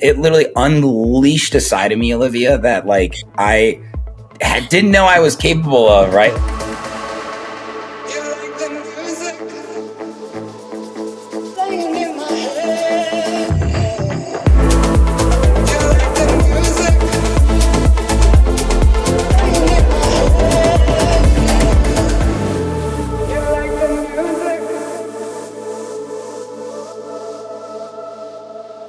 It literally unleashed a side of me, Olivia, that like I didn't know I was capable of, right?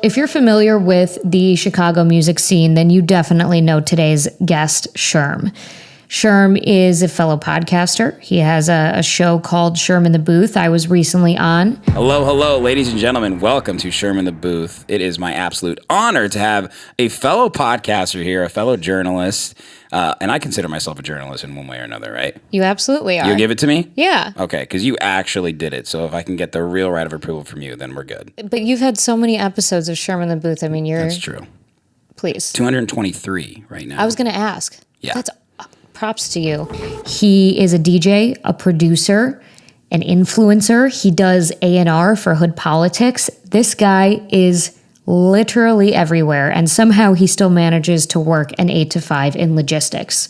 If you're familiar with the Chicago music scene, then you definitely know today's guest, Sherm. Sherm is a fellow podcaster. He has a show called Sherm in the Booth I was recently on. Hello, ladies and gentlemen. Welcome to Sherm in the Booth. It is my absolute honor to have a fellow podcaster here, a fellow journalist. And I consider myself a journalist in one way or another, right? You absolutely are. You'll give it to me? Yeah. Okay, because you actually did it. So if I can get the real right of approval from you, then we're good. But you've had so many episodes of Sherm in the Booth. I mean, That's true. Please. 223 right now. I was going to ask. Yeah. That's props to you. He is a DJ, a producer, an influencer. He does A&R for Hood Politics. This guy is literally everywhere, and somehow he still manages to work an 8 to 5 in logistics.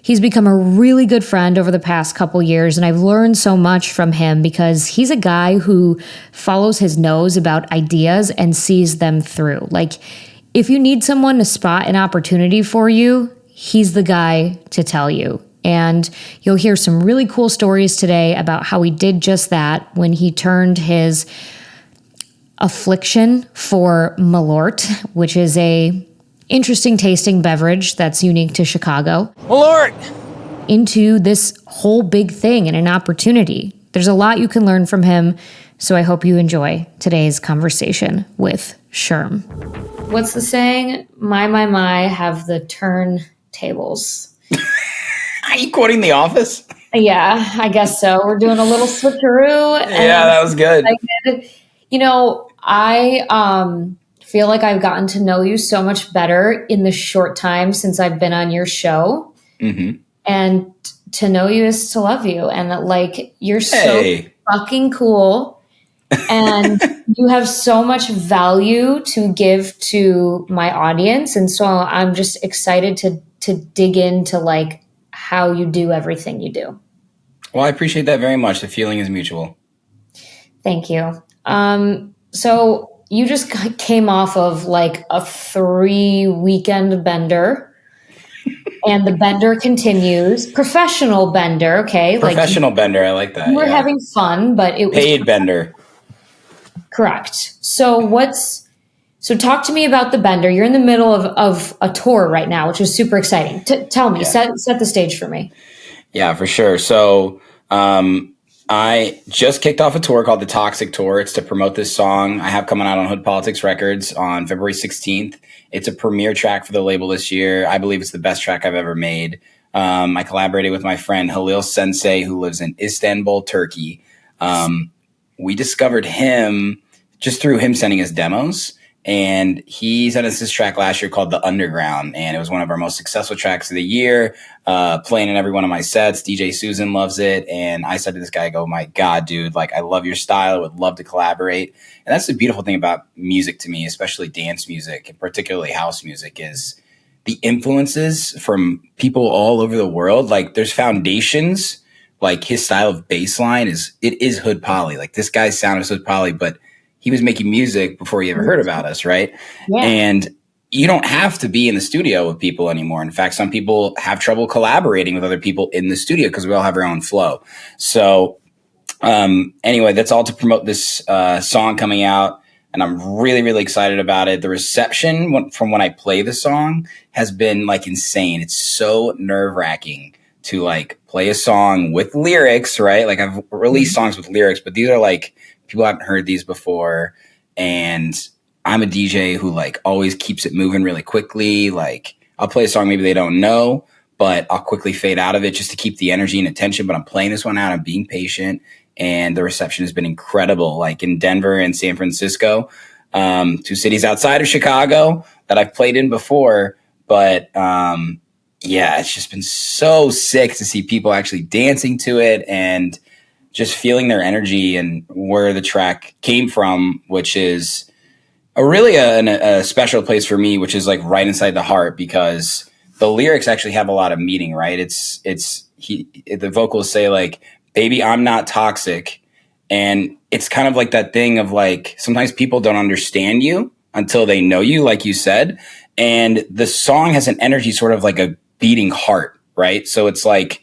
He's become a really good friend over the past couple years, and I've learned so much from him because he's a guy who follows his nose about ideas and sees them through. Like, if you need someone to spot an opportunity for you, he's the guy to tell you. And you'll hear some really cool stories today about how he did just that when he turned his affliction for Malort, which is a interesting tasting beverage that's unique to Chicago, Malort! into this whole big thing and an opportunity. There's a lot you can learn from him, so I hope you enjoy today's conversation with Sherm. What's the saying? My, have the turntables. Are you quoting The Office? Yeah, I guess so. We're doing a little switcheroo. Yeah, that was good. You know, I feel like I've gotten to know you so much better in the short time since I've been on your show. Mm-hmm. And to know you is to love you. And like, you're so fucking cool. And you have so much value to give to my audience. And so I'm just excited to dig into like how you do everything you do. Well, I appreciate that very much. The feeling is mutual. Thank you. So you just came off of like a 3-weekend bender. And the bender continues. Professional bender, okay? Professional bender, I like that. We're having fun, but it was paid bender. Correct. So talk to me about the bender. You're in the middle of a tour right now, which is super exciting. Tell me, set the stage for me. Yeah, for sure. So I just kicked off a tour called the Toxic Tour. It's to promote this song I have coming out on Hood Politics Records on February 16th. It's a premiere track for the label this year. I believe it's the best track I've ever made. I collaborated with my friend Halil Sensei, who lives in Istanbul, Turkey. We discovered him just through him sending us demos. And he sent us this track last year called The Underground. And it was one of our most successful tracks of the year, playing in every one of my sets. DJ Susan loves it. And I said to this guy, I go, my God, dude, like, I love your style. I would love to collaborate. And that's the beautiful thing about music to me, especially dance music, and particularly house music, is the influences from people all over the world. Like, there's foundations, like his style of bass line is Hood Poly. Like, this guy's sound is Hood Poly, but he was making music before he ever heard about us, right? Yeah. And you don't have to be in the studio with people anymore. In fact, some people have trouble collaborating with other people in the studio because we all have our own flow. So anyway, that's all to promote this song coming out. And I'm really, really excited about it. The reception from when I play the song has been like insane. It's so nerve-wracking to like play a song with lyrics, right? Like, I've released songs with lyrics, but these are like, people haven't heard these before. And I'm a DJ who like always keeps it moving really quickly. Like, I'll play a song maybe they don't know, but I'll quickly fade out of it just to keep the energy and attention. But I'm playing this one out. I'm being patient. And the reception has been incredible. Like in Denver and San Francisco, 2 cities outside of Chicago that I've played in before. But yeah, it's just been so sick to see people actually dancing to it and just feeling their energy and where the track came from, which is really a special place for me, which is like right inside the heart, because the lyrics actually have a lot of meaning, right? The vocals say like, baby, I'm not toxic. And it's kind of like that thing of like, sometimes people don't understand you until they know you, like you said. And the song has an energy sort of like a beating heart, right? So it's like,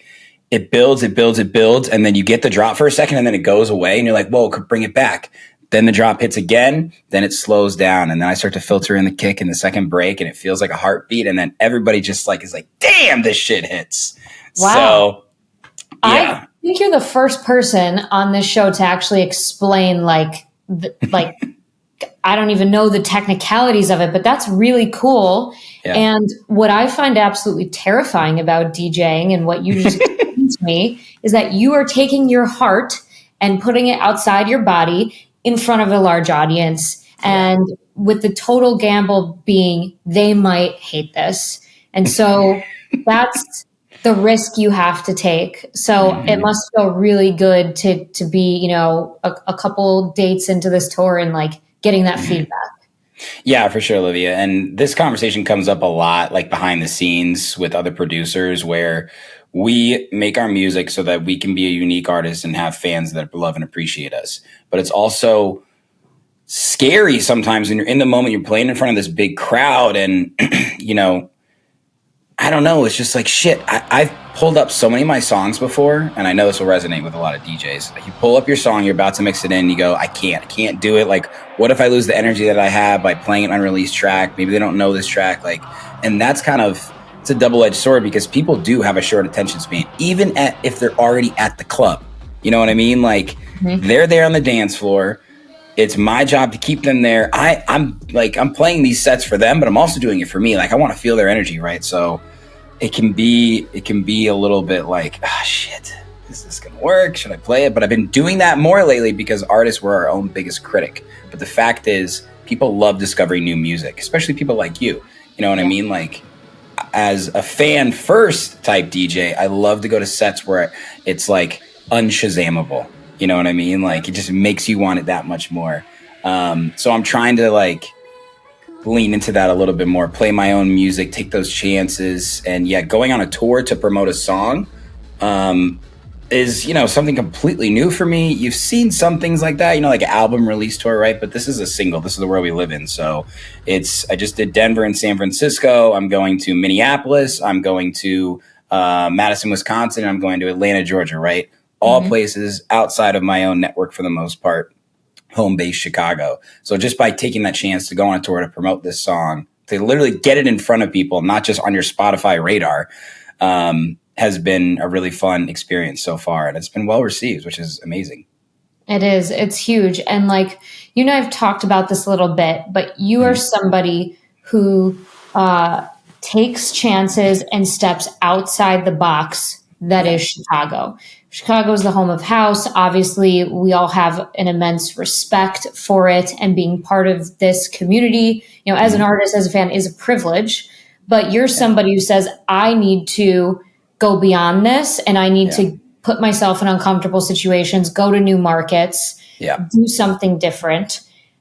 it builds, it builds, it builds. And then you get the drop for a second and then it goes away and you're like, whoa, could bring it back. Then the drop hits again, then it slows down, and then I start to filter in the kick and the second break, and it feels like a heartbeat, and then everybody just like is like, "Damn, this shit hits!" Wow. So, I yeah, think you're the first person on this show to actually explain like I don't even know the technicalities of it, but that's really cool. yeah, And what I find absolutely terrifying about DJing and what you just explained to me is that you are taking your heart and putting it outside your body in front of a large audience. And with the total gamble being they might hate this. And so that's the risk you have to take. So it must feel really good to be, you know, a couple dates into this tour and like getting that feedback. yeah, for sure, Olivia. And this conversation comes up a lot, like behind the scenes with other producers, where we make our music so that we can be a unique artist and have fans that love and appreciate us. But it's also scary sometimes when you're in the moment, you're playing in front of this big crowd, and you know, I don't know. It's just like shit. I've pulled up so many of my songs before, and I know this will resonate with a lot of DJs. Like, you pull up your song, you're about to mix it in, you go, I can't do it. Like, what if I lose the energy that I have by playing an unreleased track? Maybe they don't know this track. Like, and that's kind of, it's a double-edged sword, because people do have a short attention span, even if they're already at the club. You know what I mean? Like, they're there on the dance floor. It's my job to keep them there. I'm playing these sets for them, but I'm also doing it for me. Like, I want to feel their energy, right? So it can be a little bit like, shit, is this gonna work? Should I play it? But I've been doing that more lately because artists were our own biggest critic. But the fact is, people love discovering new music, especially people like you. You know what I mean? Like, as a fan first type DJ, I love to go to sets where it's like unshazammable. You know what I mean? Like, it just makes you want it that much more. So I'm trying to like lean into that a little bit more, play my own music, take those chances. And yeah, going on a tour to promote a song is, you know, something completely new for me. You've seen some things like that, you know, like an album release tour, right? But this is a single. This is the world we live in. So I just did Denver and San Francisco. I'm going to Minneapolis. I'm going to Madison, Wisconsin. I'm going to Atlanta, Georgia, right? All places outside of my own network for the most part, home base Chicago. So just by taking that chance to go on a tour to promote this song, to literally get it in front of people, not just on your Spotify radar, has been a really fun experience so far. And it's been well received, which is amazing. It is. It's huge. And like, you and I have talked about this a little bit, but you are somebody who takes chances and steps outside the box that is Chicago. Chicago is the home of house. Obviously, we all have an immense respect for it, and being part of this community, you know, as an artist, as a fan, is a privilege. But you're somebody who says, I need to go beyond this, and I need to put myself in uncomfortable situations, go to new markets, do something different.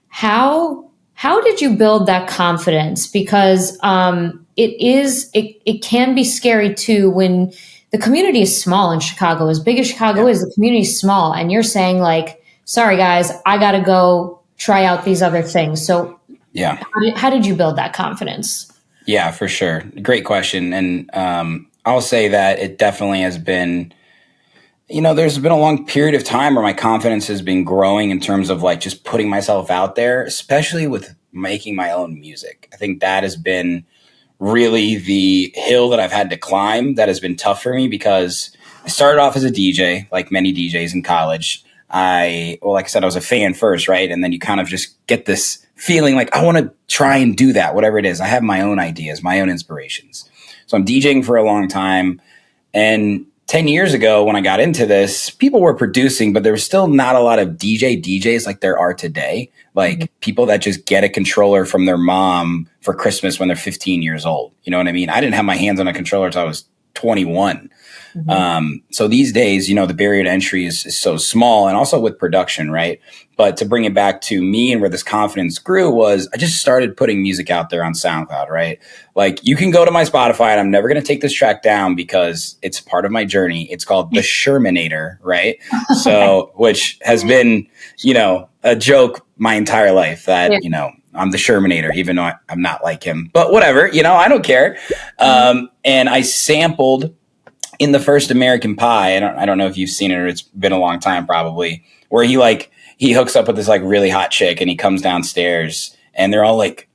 How did you build that confidence? Because it can be scary too when the community is small in Chicago. As big as Chicago is, the community is small, and you're saying like, sorry guys, I got to go try out these other things. So how did you build that confidence? Yeah, for sure. Great question. And I'll say that it definitely has been, you know, there's been a long period of time where my confidence has been growing in terms of like just putting myself out there, especially with making my own music. I think that has been really the hill that I've had to climb that has been tough for me, because I started off as a DJ, like many DJs in college. Like I said, I was a fan first, right? And then you kind of just get this feeling like, I want to try and do that, whatever it is. I have my own ideas, my own inspirations. So I'm DJing for a long time. And 10 years ago, when I got into this, people were producing, but there was still not a lot of DJs like there are today. Like people that just get a controller from their mom for Christmas when they're 15 years old. You know what I mean? I didn't have my hands on a controller until I was 21. So these days, the barrier to entry is so small, and also with production, right? But to bring it back to me and where this confidence grew was I just started putting music out there on SoundCloud, right? Like, you can go to my Spotify, and I'm never going to take this track down because it's part of my journey. It's called The Sherminator, right? So, which has been, a joke my entire life that, I'm the Sherminator, even though I'm not like him, but whatever, I don't care. And I sampled in the first American Pie. I don't know if you've seen it, or it's been a long time probably, where he hooks up with this like really hot chick, and he comes downstairs, and they're all like,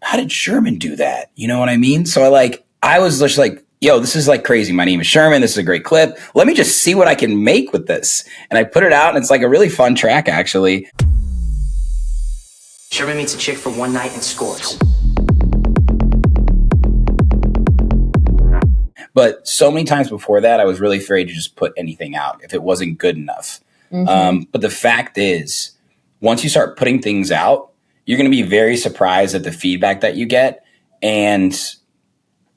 how did Sherman do that? You know what I mean? So I was just like, yo, this is like crazy. My name is Sherman. This is a great clip. Let me just see what I can make with this. And I put it out, and it's like a really fun track, actually. Sherman meets a chick for one night and scores. But so many times before that, I was really afraid to just put anything out if it wasn't good enough. But the fact is, once you start putting things out, you're going to be very surprised at the feedback that you get. And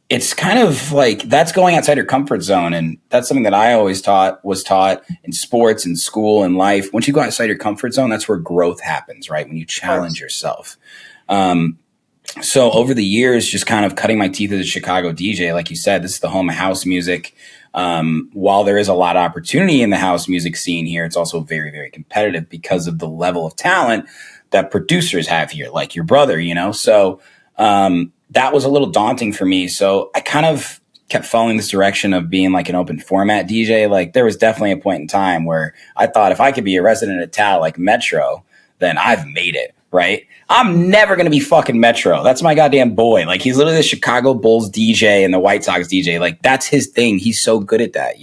it's kind of like that's going outside your comfort zone. And that's something that I always was taught in sports and school and life. Once you go outside your comfort zone, that's where growth happens, right? When you challenge yourself. So over the years, just kind of cutting my teeth as a Chicago DJ, like you said, this is the home of house music. While there is a lot of opportunity in the house music scene here, it's also very, very competitive because of the level of talent that producers have here, like your brother, So that was a little daunting for me. So I kind of kept following this direction of being like an open format DJ. Like, there was definitely a point in time where I thought if I could be a resident of Tal like Metro, then I've made it, right? I'm never going to be fucking Metro. That's my goddamn boy. Like, he's literally the Chicago Bulls DJ and the White Sox DJ. Like, that's his thing. He's so good at that,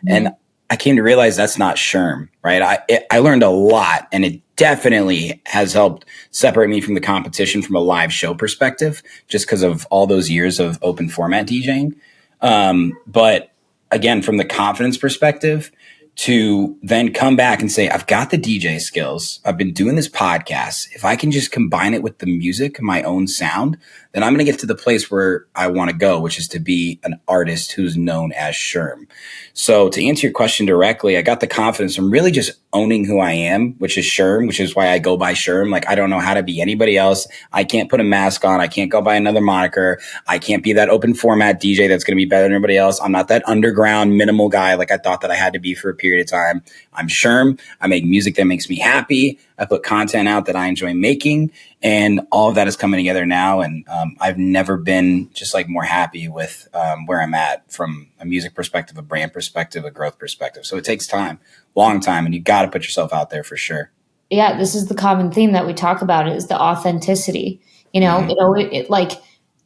And I came to realize that's not Sherm, right? I learned a lot, and it definitely has helped separate me from the competition from a live show perspective, just because of all those years of open format DJing. But again, from the confidence perspective, to then come back and say, I've got the DJ skills. I've been doing this podcast. If I can just combine it with the music, my own sound, then I'm going to get to the place where I want to go, which is to be an artist who's known as Sherm. So to answer your question directly, I got the confidence from really just owning who I am, which is Sherm, which is why I go by Sherm. Like, I don't know how to be anybody else. I can't put a mask on. I can't go by another moniker. I can't be that open format DJ that's going to be better than everybody else. I'm not that underground minimal guy like I thought that I had to be for a period of time. I'm Sherm. I make music that makes me happy. I put content out that I enjoy making, and all of that is coming together now. And I've never been just like more happy with where I'm at from a music perspective, a brand perspective, a growth perspective. So it takes time, long time, and you got to put yourself out there for sure. Yeah, this is the common theme that we talk about is the authenticity. It like,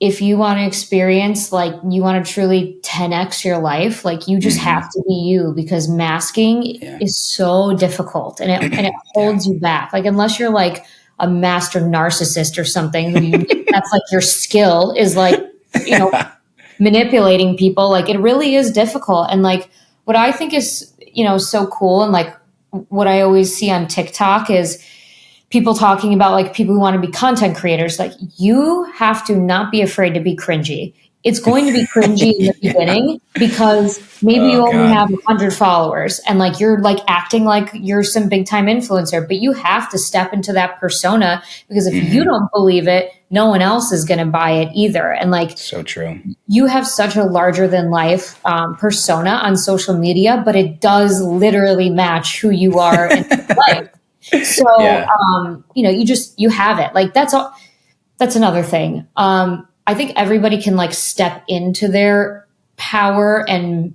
if you want to experience, like, you want to truly 10x your life, like, you just have to be you, because masking is so difficult, and it holds you back. Like, unless you're like a master narcissist or something, that's like your skill is like, manipulating people. Like, it really is difficult. And like, what I think is, so cool, and like what I always see on TikTok is people talking about like people who want to be content creators. Like, you have to not be afraid to be cringy. It's going to be cringy in the beginning because maybe you only have 100 followers and like you're like acting like you're some big time influencer, but you have to step into that persona, because if you don't believe it, no one else is going to buy it either. And like, so true. You have such a larger than life persona on social media, but it does literally match who you are in life. So, you have it. Like, that's all. That's another thing. I think everybody can like step into their power and,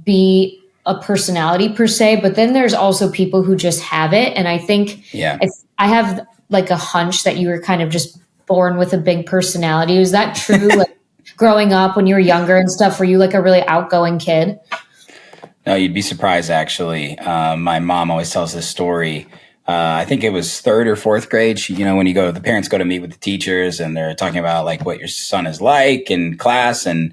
be a personality per se, but then there's also people who just have it. And I think I have like a hunch that you were kind of just born with a big personality. Is that true? Like, growing up when you were younger and stuff, were you like a really outgoing kid? No, you'd be surprised, actually. My mom always tells this story. I think it was third or fourth grade. When the parents go to meet with the teachers and they're talking about like what your son is like in class. And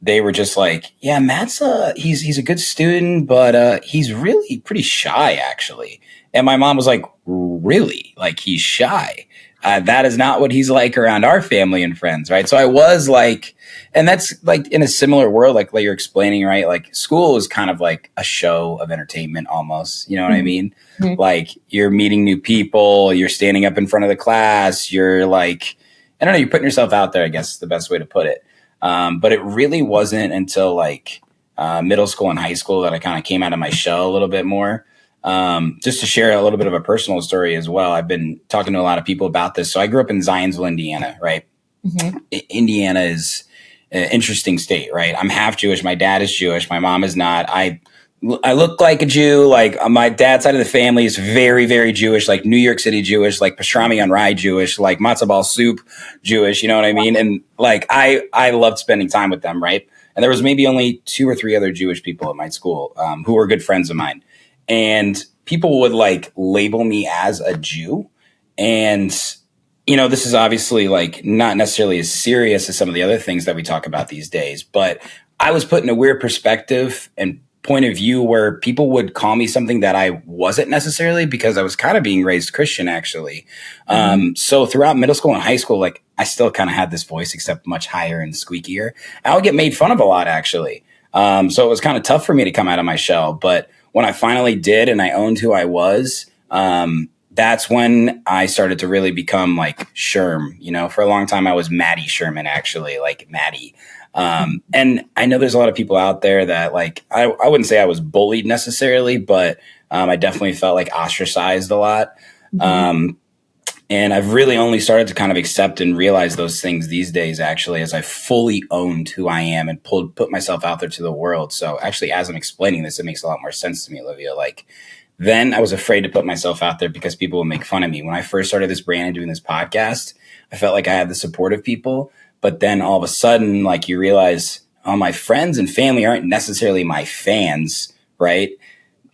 they were just like, yeah, Matt's he's a good student, but he's really pretty shy, actually. And my mom was like, really? Like, he's shy? that is not what he's like around our family and friends, right? So I was like, and that's like in a similar world, like you're explaining, right? Like school is kind of like a show of entertainment almost, you know what I mean? Mm-hmm. Like you're meeting new people, you're standing up in front of the class, you're like, I don't know, you're putting yourself out there, I guess is the best way to put it. But it really wasn't until like middle school and high school that I kind of came out of my shell a little bit more. Just to share a little bit of a personal story as well. I've been talking to a lot of people about this. So I grew up in Zionsville, Indiana, right? Mm-hmm. Indiana is an interesting state, right? I'm half Jewish. My dad is Jewish. My mom is not. I look like a Jew. Like my dad's side of the family is very, very Jewish, like New York City Jewish, like pastrami on rye Jewish, like matzo ball soup Jewish. You know what I mean? And like I loved spending time with them, right? And there was maybe only 2 or 3 other Jewish people at my school who were good friends of mine. And people would like label me as a Jew. And, this is obviously like not necessarily as serious as some of the other things that we talk about these days, but I was put in a weird perspective and point of view where people would call me something that I wasn't necessarily, because I was kind of being raised Christian, actually. So throughout middle school and high school, like I still kind of had this voice, except much higher and squeakier. I would get made fun of a lot, actually. So it was kind of tough for me to come out of my shell. But when I finally did and I owned who I was, that's when I started to really become like Sherm. For a long time, I was Maddie Sherman, actually, like Maddie. And I know there's a lot of people out there that like, I wouldn't say I was bullied necessarily, but I definitely felt like ostracized a lot. And I've really only started to kind of accept and realize those things these days, actually, as I fully owned who I am and put myself out there to the world. So actually, as I'm explaining this, it makes a lot more sense to me, Olivia. Like then I was afraid to put myself out there because people would make fun of me. When I first started this brand and doing this podcast, I felt like I had the support of people. But then all of a sudden, like you realize, oh, my friends and family aren't necessarily my fans, right?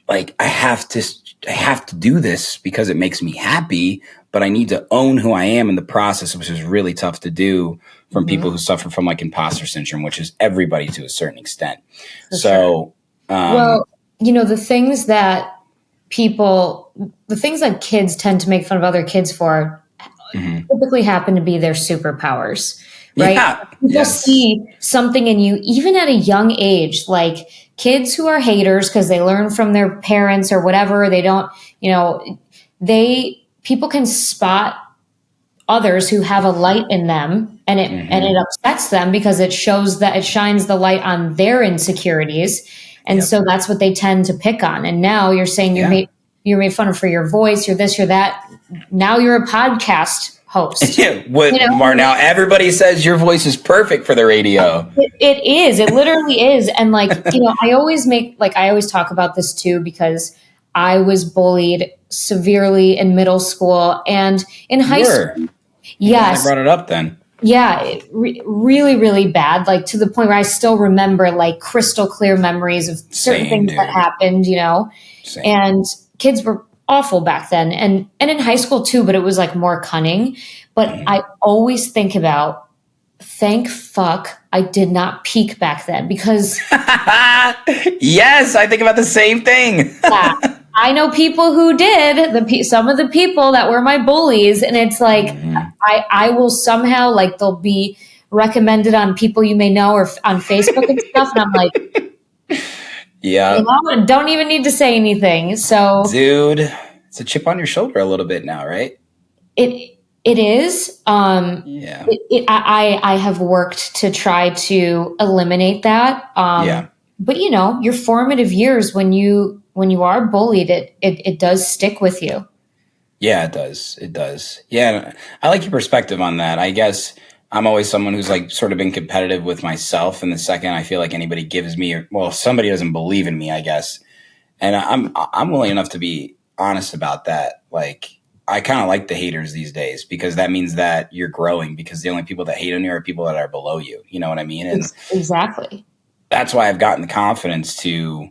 Like I have to do this because it makes me happy, but I need to own who I am in the process, which is really tough to do from people who suffer from like imposter syndrome, which is everybody to a certain extent. For So, well, the things that kids tend to make fun of other kids for typically happen to be their superpowers, right? Yeah, People see something in you, even at a young age, like kids who are haters because they learn from their parents or whatever. They don't, people can spot others who have a light in them, and it upsets them because it shines the light on their insecurities. And so that's what they tend to pick on. And now you're saying you're made fun of for your voice, you're this, you're that. Now you're a podcast host. Now everybody says your voice is perfect for the radio. It is. It literally is. And I always talk about this too, because I was bullied severely in middle school and in high school. Yes. I brought it up then. Yeah, really, really bad. Like to the point where I still remember like crystal clear memories of certain things that happened, Same. And kids were awful back then and in high school too, but it was like more cunning. But I always think about, thank fuck I did not peak back then, because yes, I think about the same thing. I know people who did, some of the people that were my bullies, and it's like I will somehow, like, they'll be recommended on People You May Know or on Facebook and stuff, and I'm like, yeah, don't even need to say anything. So, dude, it's a chip on your shoulder a little bit now, right? It is. Yeah. I have worked to try to eliminate that. But your formative years, when you are bullied, it does stick with you. Yeah, it does. It does. Yeah. I like your perspective on that. I guess I'm always someone who's like sort of been competitive with myself. And the second I feel like anybody gives me, somebody doesn't believe in me, I guess. And I'm willing enough to be honest about that. Like, I kind of like the haters these days, because that means that you're growing, because the only people that hate on you are people that are below you. You know what I mean? And exactly. That's why I've gotten the confidence to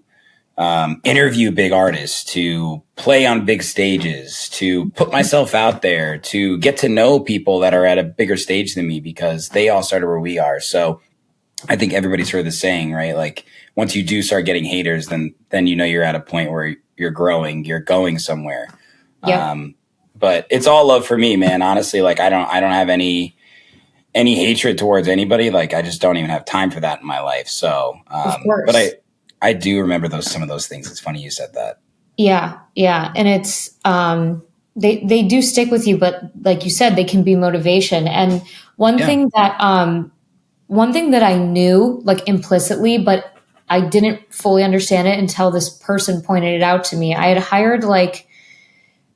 interview big artists, to play on big stages, to put myself out there, to get to know people that are at a bigger stage than me, because they all started where we are. So I think everybody's heard the saying, right? Like once you do start getting haters, then you're at a point where you're growing, you're going somewhere. Yep. but it's all love for me, man. Honestly, like I don't have any hatred towards anybody. Like I just don't even have time for that in my life. So, Of but course. I do remember some of those things. It's funny you said that. Yeah, yeah, and it's they do stick with you, but like you said, they can be motivation. And one Yeah. thing that one thing that I knew like implicitly, but I didn't fully understand it until this person pointed it out to me. I had hired like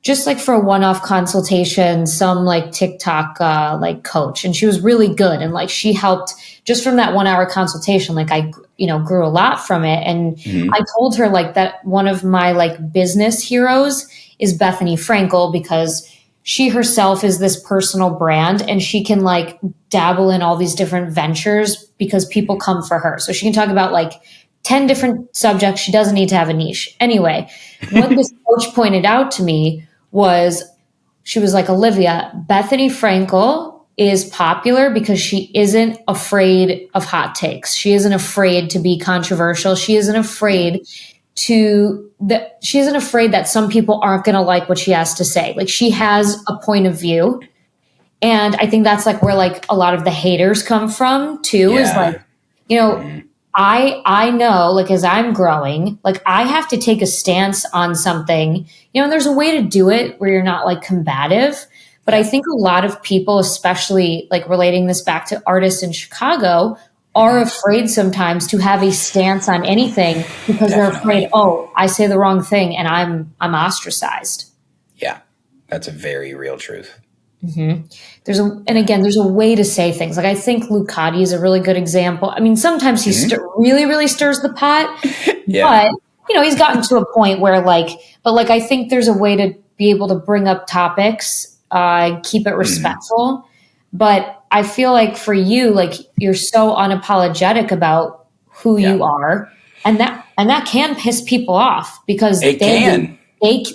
just like for a one-off consultation, some like TikTok like coach, and she was really good, and like she helped just from that 1 hour consultation. Like I, grew a lot from it, and Hmm. I told her like that one of my like business heroes is Bethany Frankel because she herself is this personal brand, and she can like dabble in all these different ventures because people come for her. So she can talk about like 10 different subjects. She doesn't need to have a niche. Anyway, what this coach pointed out to me was she was like, Olivia, Bethany Frankel is popular because she isn't afraid of hot takes. She isn't afraid to be controversial. She isn't Yeah. afraid she isn't afraid that some people aren't going to like what she has to say. Like she has a point of view. And I think that's like where like a lot of the haters come from too, is like, Yeah. you know, Hmm. I know like as I'm growing, like I have to take a stance on something, and there's a way to do it where you're not like combative. But I Yeah. think a lot of people, especially like relating this back to artists in Chicago, are Hmm. afraid sometimes to have a stance on anything because they're afraid, Definitely. oh, I say the wrong thing and I'm ostracized. Yeah. That's a very real truth. And Yeah. again, there's a way to say things. Like I think Lucati is a really good example. I mean, sometimes he Hmm. really, really stirs the pot, Yeah. but he's gotten to a point where but like I think there's a way to be able to bring up topics, keep it Hmm. respectful. But I feel like for you, like you're so unapologetic about who Yeah. you are, and that can piss people off because It can.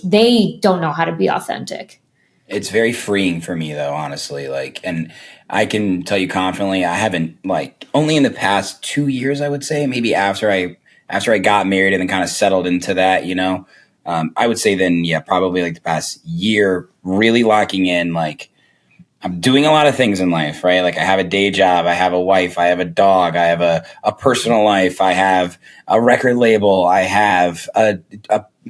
they don't know how to be authentic. It's very freeing for me though, honestly. Like, and I can tell you confidently, I haven't like only in the past 2 years, I would say, maybe after I got married and then kind of settled into that, I would say then, yeah, probably like the past year, really locking in, like I'm doing a lot of things in life, right? Like I have a day job, I have a wife, I have a dog, I have a personal life, I have a record label, I have a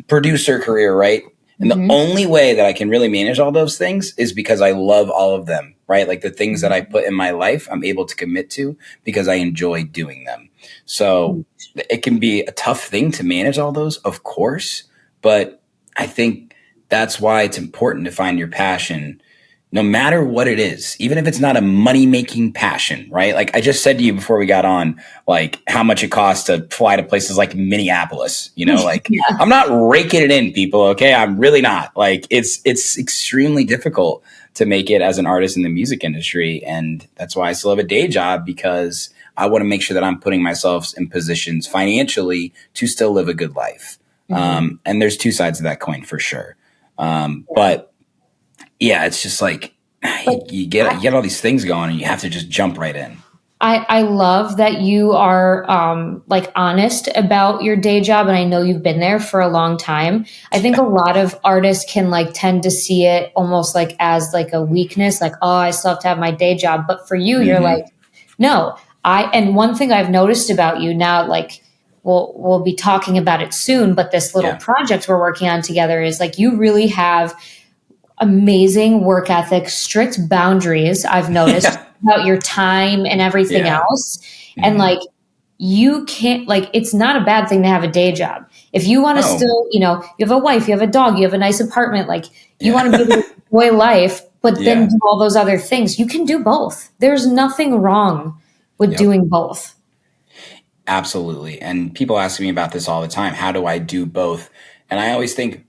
producer career, right? And the Hmm. only way that I can really manage all those things is because I love all of them, right? Like the things that I put in my life, I'm able to commit to because I enjoy doing them. So it can be a tough thing to manage all those, of course, but I think that's why it's important to find your passion no matter what it is, even if it's not a money making passion, right? Like I just said to you before we got on, like how much it costs to fly to places like Minneapolis, like Yeah. I'm not raking it in, people. Okay. I'm really not. Like it's extremely difficult to make it as an artist in the music industry. And that's why I still have a day job because I want to make sure that I'm putting myself in positions financially to still live a good life. Hmm. And there's two sides of that coin for sure. But yeah, it's just like But you get all these things going, and you have to just jump right in. I love that you are like honest about your day job, and I know you've been there for a long time. I think a lot of artists can like tend to see it almost like as like a weakness, like, oh, I still have to have my day job. But for you, you're like, Hmm. no, and one thing I've noticed about you now, like we'll be talking about it soon, but this little Yeah, project we're working on together is like you really have amazing work ethic, strict boundaries, I've noticed yeah, about your time and everything yeah. else. And Hmm. like, you can't, like, it's not a bad thing to have a day job. If you want to Oh, still, you have a wife, you have a dog, you have a nice apartment, like, you want to be able yeah, to enjoy life, but then yeah, do all those other things, you can do both. There's nothing wrong with yep, doing both. absolutely. And people ask me about this all the time. How do I do both? And I always think,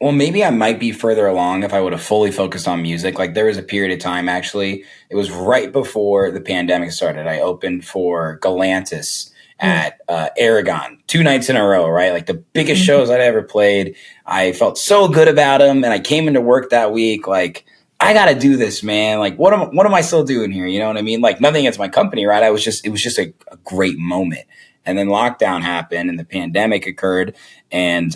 well, maybe I might be further along if I would have fully focused on music. Like there was a period of time, actually, it was right before the pandemic started. I opened for Galantis Mm. at Aragon 2 nights in a row, right? Like the biggest Mhm. shows I'd ever played. I felt so good about them, and I came into work that week like I got to do this, man. Like what am I still doing here? You know what I mean? Like nothing against my company, right? It was just a great moment. And then lockdown happened, and the pandemic occurred, and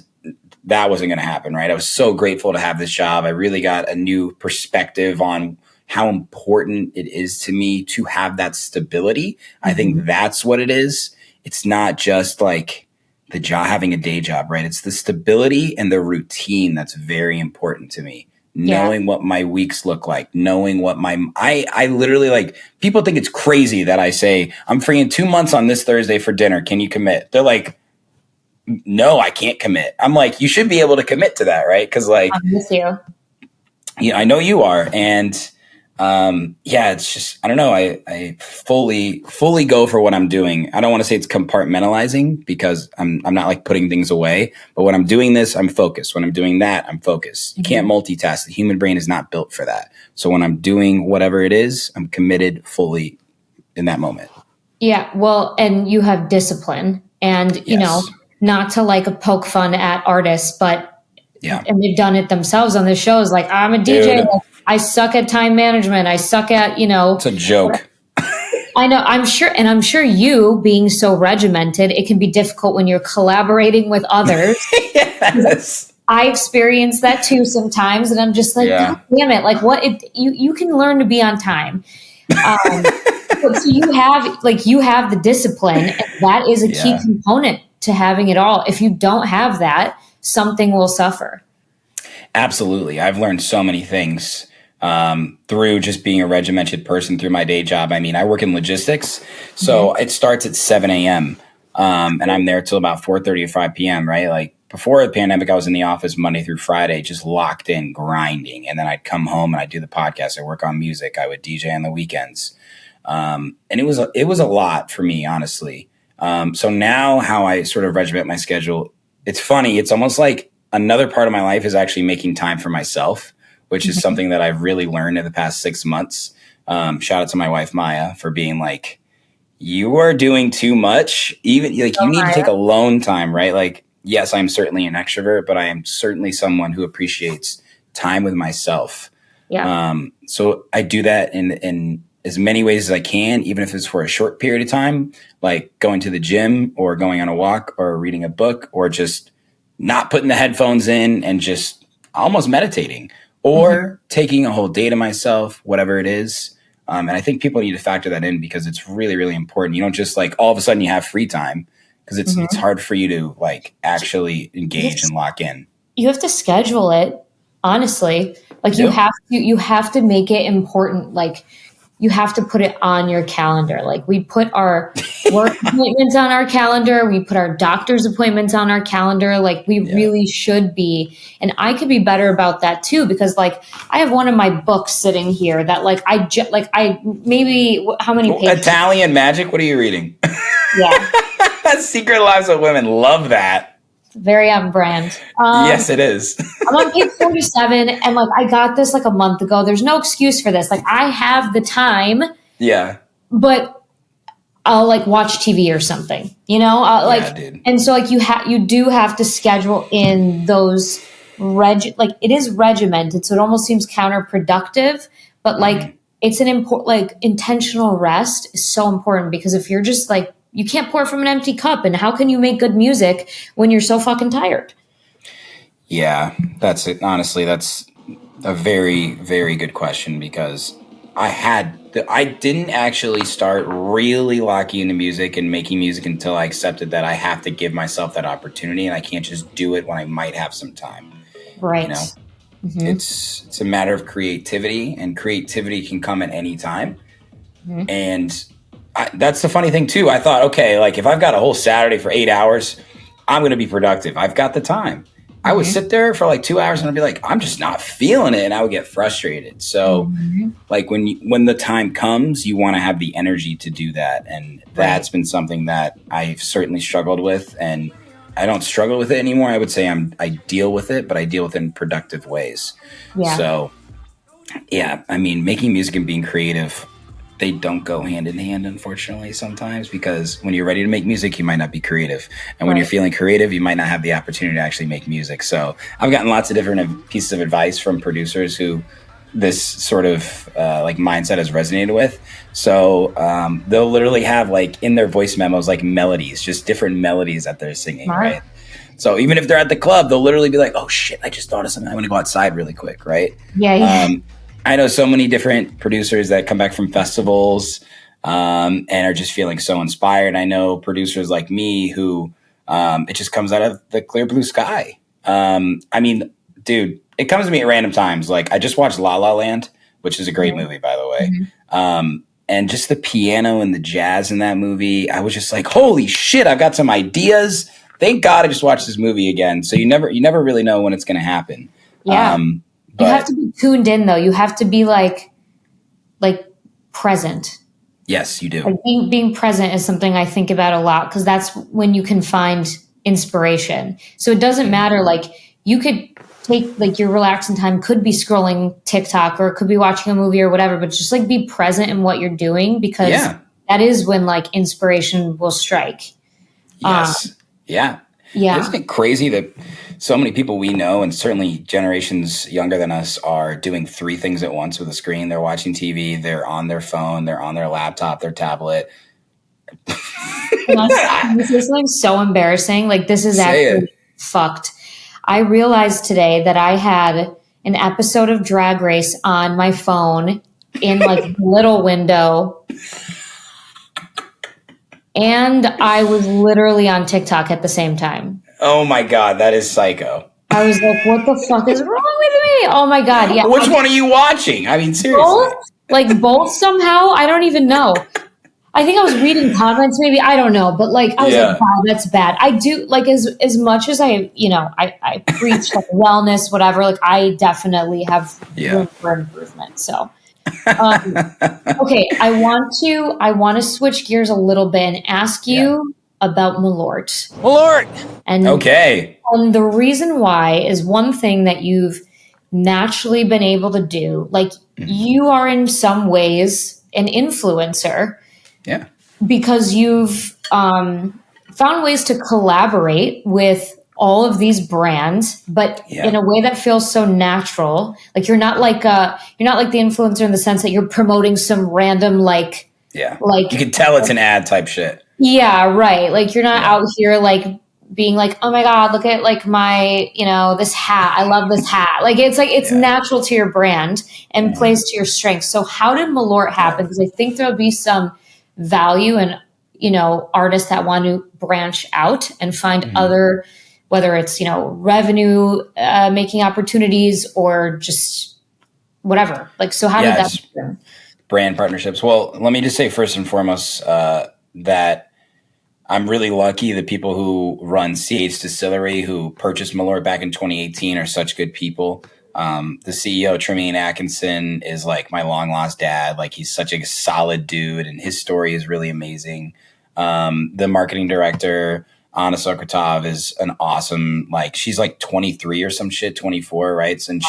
that wasn't going to happen, right? I was so grateful to have this job. I really got a new perspective on how important it is to me to have that stability. I think that's what it is. It's not just like the job, having a day job, right? It's the stability and the routine that's very important to me. Knowing what my weeks look like, knowing what I literally, like, people think it's crazy that I say I'm free in 2 months on this Thursday for dinner. Can you commit? They're like, no, I can't commit. I'm like, you should be able to commit to that, right? Because like, I'm with you. I know you are, and it's just, I don't know. I fully go for what I'm doing. I don't want to say it's compartmentalizing because I'm not like putting things away, but when I'm doing this, I'm focused. When I'm doing that, I'm focused. You can't multitask. The human brain is not built for that. So when I'm doing whatever it is, I'm committed fully in that moment. Yeah. Well, and you have discipline and, you know, not to like poke fun at artists, but and they've done it themselves on the shows. Like, I'm a DJ. Like, I suck at time management. I suck at, it's a joke. I know. I'm sure you being so regimented, it can be difficult when you're collaborating with others. Yes. I experience that too sometimes. And I'm just like, God damn it. Like you can learn to be on time. So you have the discipline, and that is a key component to having it all. If you don't have that, something will suffer. Absolutely. I've learned so many things through just being a regimented person through my day job. I mean, I work in logistics, so it starts at 7 a.m. And I'm there till about 4:30 or 5 p.m., right? Like, before the pandemic, I was in the office Monday through Friday, just locked in, grinding. And then I'd come home and I'd do the podcast. I work on music. I would DJ on the weekends. And it was a lot for me, honestly. So now how I sort of regiment my schedule, it's funny. It's almost like another part of my life is actually making time for myself, which is something that I've really learned in the past 6 months. Shout out to my wife, Maya, for being like, you are doing too much. Even like you need to take alone time, right? Like, yes, I'm certainly an extrovert, but I am certainly someone who appreciates time with myself. Yeah. So I do that in as many ways as I can, even if it's for a short period of time, like going to the gym or going on a walk or reading a book or just not putting the headphones in and just almost meditating or taking a whole day to myself, whatever it is. And I think people need to factor that in because it's really, really important. You don't just like all of a sudden you have free time because it's hard for you to like actually engage and lock in. You have to schedule it, honestly. Like you have to make it important. Like, you have to put it on your calendar. Like, we put our work appointments on our calendar. We put our doctor's appointments on our calendar. Like, we really should be. And I could be better about that too, because like I have one of my books sitting here that like how many pages? Italian Magic. What are you reading? Yeah. Secret Lives of Women. Love that. Very on brand. Yes, it is. I'm on page 47 and like I got this like a month ago. There's no excuse for this. Like, I have the time. Yeah. But I'll like watch TV or something, you know? Dude. And so like you do have to schedule in those like it is regimented, so it almost seems counterproductive, but like it's an important, like, intentional rest is so important, because if you're just like, you can't pour from an empty cup, and how can you make good music when you're so fucking tired? Yeah, that's it. Honestly, that's a very, very good question, because I didn't actually start really locking into music and making music until I accepted that I have to give myself that opportunity, and I can't just do it when I might have some time. Right. You know? It's a matter of creativity, and creativity can come at any time. And that's the funny thing too. I thought, okay, like if I've got a whole Saturday for 8 hours, I'm going to be productive. I've got the time. I would sit there for like 2 hours and I'd be like, I'm just not feeling it. And I would get frustrated. So like when the time comes, you want to have the energy to do that. And that's been something that I've certainly struggled with, and I don't struggle with it anymore. I would say I deal with it, but I deal with it in productive ways. Yeah. So yeah, I mean, making music and being creative, they don't go hand in hand, unfortunately, sometimes, because when you're ready to make music, you might not be creative. And when you're feeling creative, you might not have the opportunity to actually make music. So I've gotten lots of different pieces of advice from producers who this sort of like mindset has resonated with. So they'll literally have like in their voice memos, like melodies, just different melodies that they're singing, right? So even if they're at the club, they'll literally be like, oh shit, I just thought of something. I want to go outside really quick, right? Yeah. I know so many different producers that come back from festivals and are just feeling so inspired. I know producers like me who it just comes out of the clear blue sky. I mean, dude, it comes to me at random times. Like I just watched La La Land, which is a great movie, by the way. And just the piano and the jazz in that movie, I was just like, holy shit, I've got some ideas. Thank God I just watched this movie again. So you never really know when it's going to happen. Yeah. But You have to be tuned in though. You have to be like present. yes, you do. Like being present is something I think about a lot because that's when you can find inspiration. So it doesn't matter. Like you could take like your relaxing time could be scrolling TikTok or it could be watching a movie or whatever, but just like be present in what you're doing because that is when like inspiration will strike. Yes. Yeah. Isn't it crazy that so many people we know, and certainly generations younger than us, are doing 3 things at once with a screen? They're watching TV, they're on their phone, they're on their laptop, their tablet. This is something so embarrassing. Like this is Say actually it. fucked. I realized today that I had an episode of Drag Race on my phone in like a little window. And I was literally on TikTok at the same time. Oh my God, that is psycho. I was like, what the fuck is wrong with me? Oh my God. Yeah. Which one are you watching? I mean, seriously. Both? Like both somehow? I don't even know. I think I was reading comments, maybe. I don't know. But like, I was like, wow, that's bad. I do like as much as I preach like wellness, whatever, like I definitely have room for improvement. So okay, I want to switch gears a little bit and ask you about Malort. And Okay. and the reason why is one thing that you've naturally been able to do. Like you are in some ways an influencer Yeah. because you've found ways to collaborate with all of these brands, but in a way that feels so natural. Like you're not like the influencer in the sense that you're promoting some random like you can tell it's an ad type shit. Yeah, right. Like you're not out here like being like, oh my God, look at like my, this hat. I love this hat. Like it's natural to your brand and plays to your strengths. So how did Malort happen? Because I think there'll be some value in, artists that want to branch out and find other, whether it's, revenue making opportunities or just whatever. Like, so how did that happen? Brand partnerships. Well, let me just say first and foremost that I'm really lucky the people who run CH Distillery, who purchased Malort back in 2018, are such good people. The CEO, Tremaine Atkinson, is like my long lost dad. Like he's such a solid dude and his story is really amazing. The marketing director, Anna Sokratov, is an awesome, like she's like 23 or some shit, 24, right? And